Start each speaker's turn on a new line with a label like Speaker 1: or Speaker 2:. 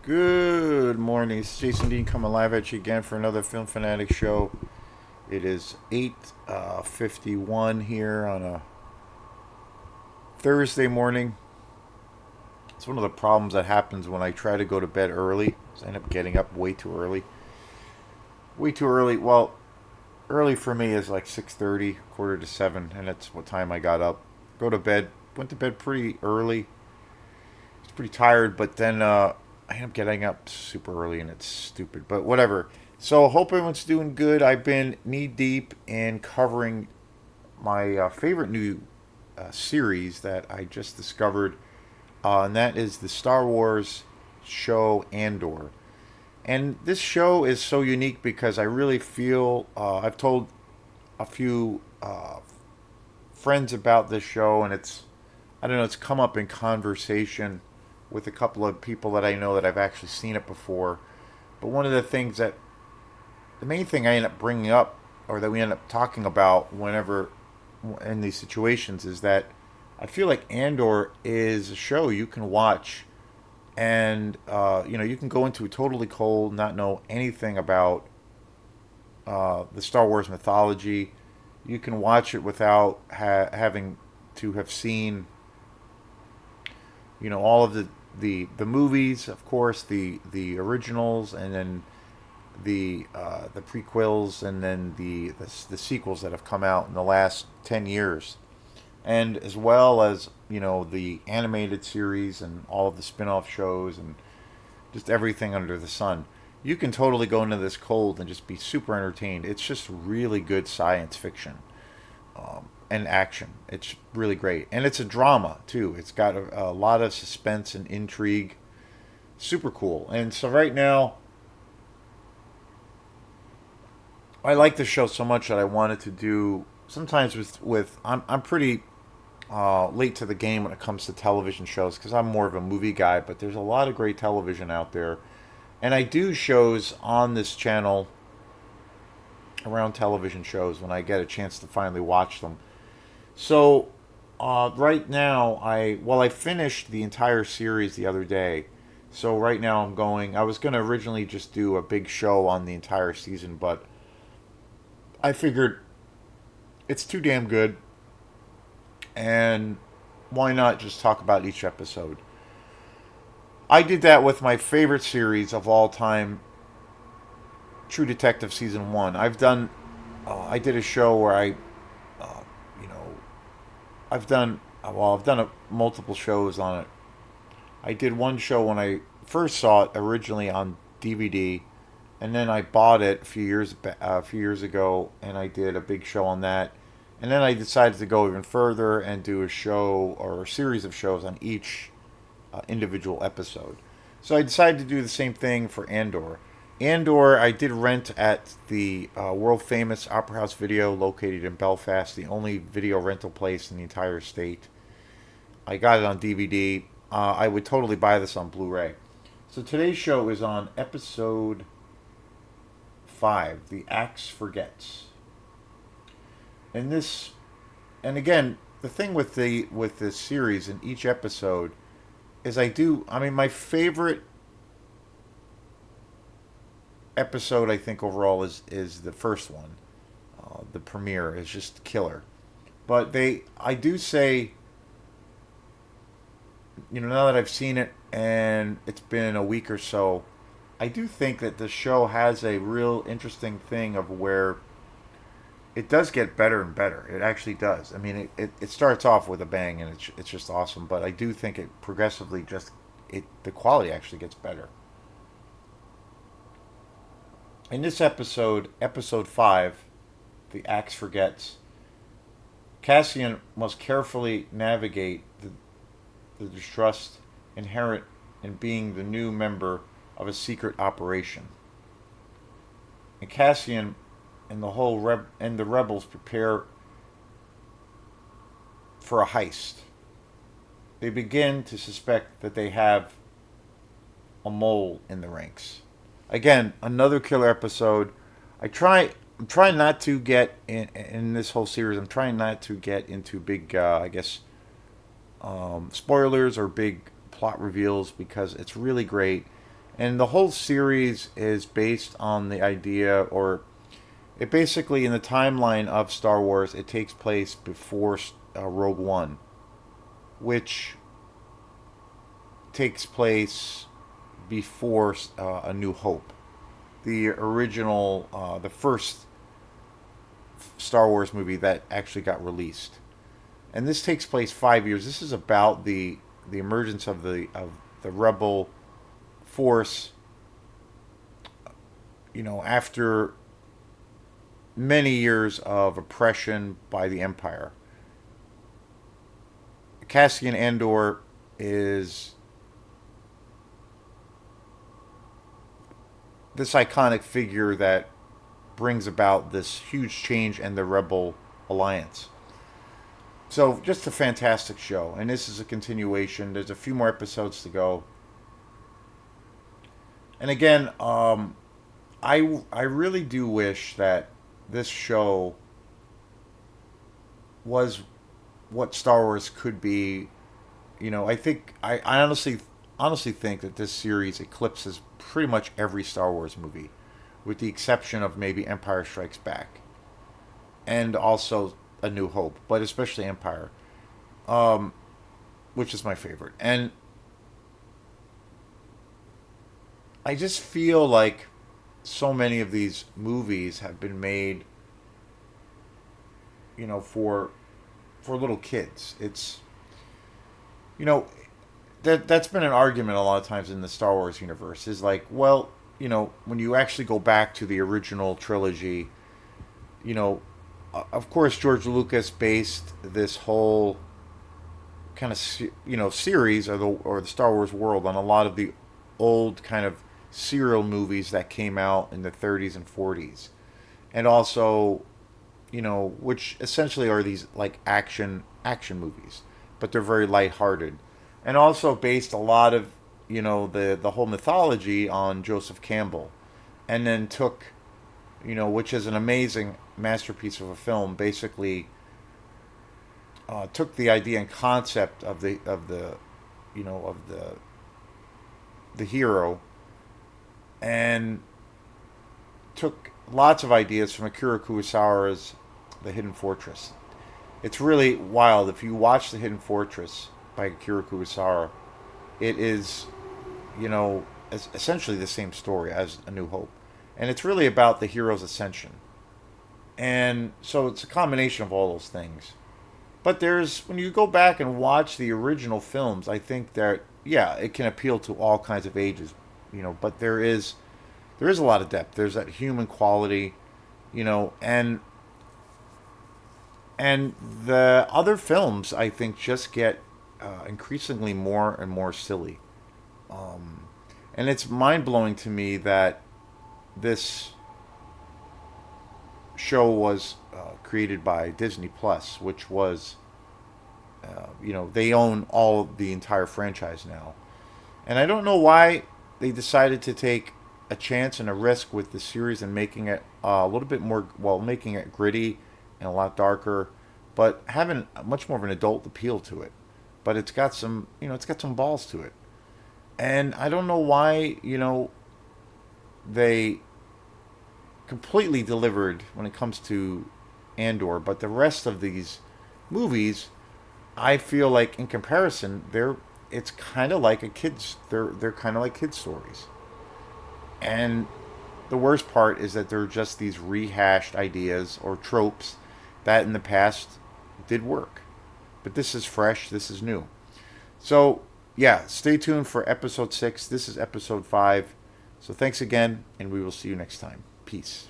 Speaker 1: Good morning. It's Jason Dean coming live at you again for another Film Fanatic show. It is 8:51 here on a Thursday morning. It's one of the problems that happens when I try to go to bed early. I end up getting up way too early. Way too early. Well, early for me is like 6:30, quarter to 7, and that's what time I got up. Go to bed. Went to bed pretty early. It's pretty tired, but then I end up getting up super early and it's stupid, but whatever. So, hope everyone's doing good. I've been knee deep in covering my favorite new series that I just discovered, and that is the Star Wars show Andor. And this show is so unique because I really feel I've told a few friends about this show, and I don't know, it's come up in conversation with a couple of people that I know that I've actually seen it before. But one of the things that the main thing I end up bringing up, or that we end up talking about whenever in these situations, is that I feel like Andor is a show you can watch, and you can go into it totally cold, not know anything about the Star Wars mythology. You can watch it without having to have seen all of the movies, of course, the originals, and then the prequels, and then the sequels that have come out in the last 10 years, and as well as the animated series and all of the spin-off shows and just everything under the sun. You can totally go into this cold and just be super entertained. It's just really good science fiction and action. It's really great, and it's a drama too. It's got a lot of suspense and intrigue. Super cool. And so right now, I like the show so much that I wanted to do. Sometimes with I'm pretty late to the game when it comes to television shows because I'm more of a movie guy. But there's a lot of great television out there, and I do shows on this channel around television shows when I get a chance to finally watch them. So right now, I finished the entire series the other day. So right now I'm going. I was going to originally just do a big show on the entire season, but I figured it's too damn good, and why not just talk about each episode? I did that with my favorite series of all time, True Detective season one. I did a show where uh, you know, I've done multiple shows on it. I did one show when I first saw it originally on DVD, and then I bought it a few years ago, and I did a big show on that. And then I decided to go even further and do a show or a series of shows on each individual episode. So I decided to do the same thing for Andor. Andor, I did rent at the world famous Opera House Video located in Belfast, the only video rental place in the entire state. I got it on DVD. I would totally buy this on Blu ray. So today's show is on episode 5, The Axe Forgets. And this, and again, the thing with this series in each episode is I mean, my favorite episode I think overall is the first one. The premiere is just killer. But I do say, now that I've seen it and it's been a week or so, I do think that the show has a real interesting thing of where it does get better and better. It actually does. I mean, it starts off with a bang and it's just awesome. But I do think it progressively the quality actually gets better. In this episode, episode 5, The Axe Forgets, Cassian must carefully navigate the distrust inherent in being the new member of a secret operation. And Cassian and the rebels prepare for a heist. They begin to suspect that they have a mole in the ranks. Again, another killer episode. I'm trying not to get in this whole series. I'm trying not to get into big, I guess, spoilers or big plot reveals because it's really great. And the whole series is based on the idea, or it basically, in the timeline of Star Wars, it takes place before Rogue One, which takes place before A New Hope. The original, the first Star Wars movie that actually got released. And this takes place 5 years. This is about the emergence of the rebel force, after many years of oppression by the Empire. Cassian Andor is this iconic figure that brings about this huge change in the Rebel Alliance. So, just a fantastic show. And this is a continuation. There's a few more episodes to go. And again, I really do wish that this show was what Star Wars could be. I honestly think that this series eclipses pretty much every Star Wars movie, with the exception of maybe Empire Strikes Back, and also A New Hope, but especially Empire, which is my favorite. And I just feel like so many of these movies have been made, for little kids. It's you know that's been an argument a lot of times in the Star Wars universe. Is like, well, when you actually go back to the original trilogy, you know, of course George Lucas based this whole kind of series, or the Star Wars world, on a lot of the old kind of serial movies that came out in the 30s and 40s, and also, which essentially are these like action movies, but they're very lighthearted, and also based a lot of the whole mythology on Joseph Campbell, and then took, which is an amazing masterpiece of a film, basically took the idea and concept of the hero, and took lots of ideas from Akira Kurosawa's The Hidden Fortress. It's really wild. If you watch The Hidden Fortress by Akira Kurosawa, it is, essentially the same story as A New Hope. And it's really about the hero's ascension. And so it's a combination of all those things. But when you go back and watch the original films, I think that, yeah, it can appeal to all kinds of ages, but there is a lot of depth. There's that human quality, and the other films, I think, just get increasingly more and more silly. And it's mind blowing to me that this show was created by Disney Plus, which was, they own the entire franchise now. And I don't know why they decided to take a chance and a risk with the series and making it a little bit more, well, making it gritty and a lot darker, but having much more of an adult appeal to it. But it's got some balls to it. And I don't know why, they completely delivered when it comes to Andor, but the rest of these movies, I feel like in comparison, it's kind of like they're kind of like kids stories. And the worst part is that they're just these rehashed ideas or tropes that in the past did work. But this is fresh, this is new. So, yeah, stay tuned for episode 6. This is episode 5. So thanks again, and we will see you next time. Peace.